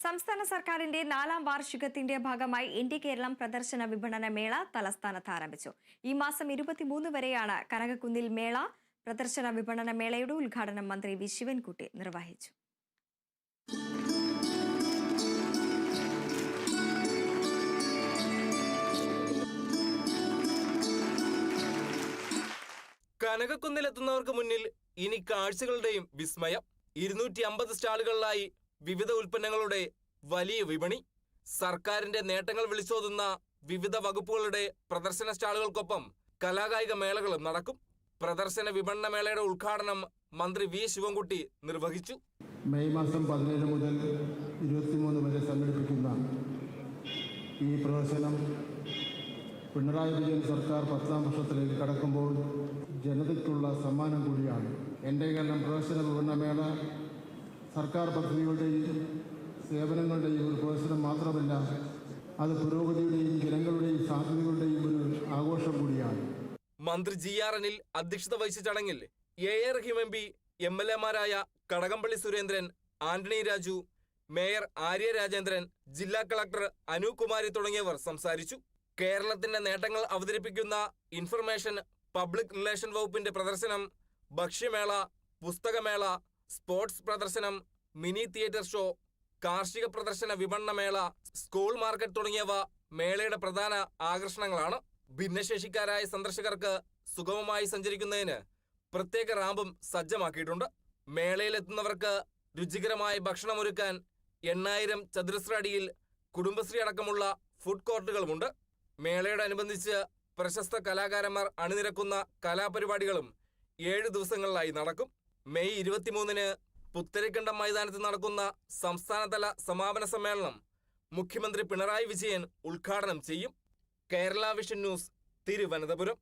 സംസ്ഥാന സർക്കാരിന്റെ 4ാം വാർഷികത്തിന്റെ ഭാഗമായി ഇന്ത്യ കേരളം പ്രദർശന വിപണന മേള തലസ്ഥാനത്ത് ആരംഭിച്ചു. ഈ മാസം 23 വരെയാണ് കനകക്കുന്നിൽ മേള. പ്രദർശന വിപണന മേളയുടെ ഉദ്ഘാടനം മന്ത്രി വി ശിവൻകുട്ടി നിർവഹിച്ചു. കനകക്കുന്നിലെത്തുന്നവർക്ക് മുന്നിൽ ഇനി കാഴ്ചകളുടെയും വിസ്മയം. 250 സ്റ്റാളുകളിലായി വിവിധ ഉൽപ്പന്നങ്ങളുടെ വലിയ വിപണി. സർക്കാരിന്റെ നേട്ടങ്ങൾ വിളിച്ചോതുന്ന വിവിധ വകുപ്പുകളുടെ പ്രദർശന സ്റ്റാളുകൾക്കൊപ്പം കലാകായിക മേളകളും നടക്കും. പ്രദർശന വിപണന മേളയുടെ ഉദ്ഘാടനം മന്ത്രി വി ശിവൻകുട്ടി നിർവഹിച്ചു. മെയ് മാസം 17 മുതൽ 23 വരെ സംഘടിപ്പിക്കുന്ന ഈ പ്രദർശനം പിണറായി വിജയൻ സർക്കാർ 10ാം വർഷത്തിലേക്ക് കടക്കുമ്പോൾ ജനതയ്ക്കുള്ള സമ്മാനം കൂടിയാണ്. എൻ്റെ കേരളം പ്രദർശന വിപണന മേള സർക്കാർ പദ്ധതികളുടെയും സേവനങ്ങളുടെയും ഒരു പ്രദർശനം മാത്രമല്ല, അത് പുരോഗതിയുടെയും ജനങ്ങളുടെയും സാധ്യതകളുടെയും ഒരു ആഘോഷം കൂടിയാണ്. മന്ത്രി GR അനിൽ അധ്യക്ഷത വഹിച്ച ചടങ്ങിൽ A.A. റഹീം MP, MLA മാരായ കടകംപള്ളി സുരേന്ദ്രൻ, ആന്റണി രാജു, മേയർ ആര്യ രാജേന്ദ്രൻ, ജില്ലാ കളക്ടർ അനൂപ് കുമാരി തുടങ്ങിയവർ സംസാരിച്ചു. കേരളത്തിന്റെ നേട്ടങ്ങൾ അവതരിപ്പിക്കുന്ന ഇൻഫർമേഷൻ പബ്ലിക് റിലേഷൻ വകുപ്പിന്റെ പ്രദർശനം, ഭക്ഷ്യമേള, പുസ്തകമേള, സ്പോർട്സ് പ്രദർശനം, മിനി തിയേറ്റർ ഷോ, കാർഷിക പ്രദർശന വിപണന മേള, സ്കൂൾ മാർക്കറ്റ് തുടങ്ങിയവ മേളയുടെ പ്രധാന ആകർഷണങ്ങളാണ്. ഭിന്നശേഷിക്കാരായ സന്ദർശകർക്ക് സുഗമമായി സഞ്ചരിക്കുന്നതിന് പ്രത്യേക റാമ്പും സജ്ജമാക്കിയിട്ടുണ്ട്. മേളയിലെത്തുന്നവർക്ക് രുചികരമായ ഭക്ഷണമൊരുക്കാൻ 8000 ചതുരശ്ര അടിയിൽ കുടുംബശ്രീ അടക്കമുള്ള ഫുഡ് കോർട്ടുകളുമുണ്ട്. മേളയോടനുബന്ധിച്ച് പ്രശസ്ത കലാകാരന്മാർ അണിനിരക്കുന്ന കലാപരിപാടികളും 7 ദിവസങ്ങളിലായി നടക്കും. മെയ് 23-ന് പുത്തരിക്കണ്ടം മൈതാനത്ത് നടക്കുന്ന സംസ്ഥാനതല സമാപന സമ്മേളനം മുഖ്യമന്ത്രി പിണറായി വിജയൻ ഉദ്ഘാടനം ചെയ്യും. Kerala vision news, Thiruvananthapuram.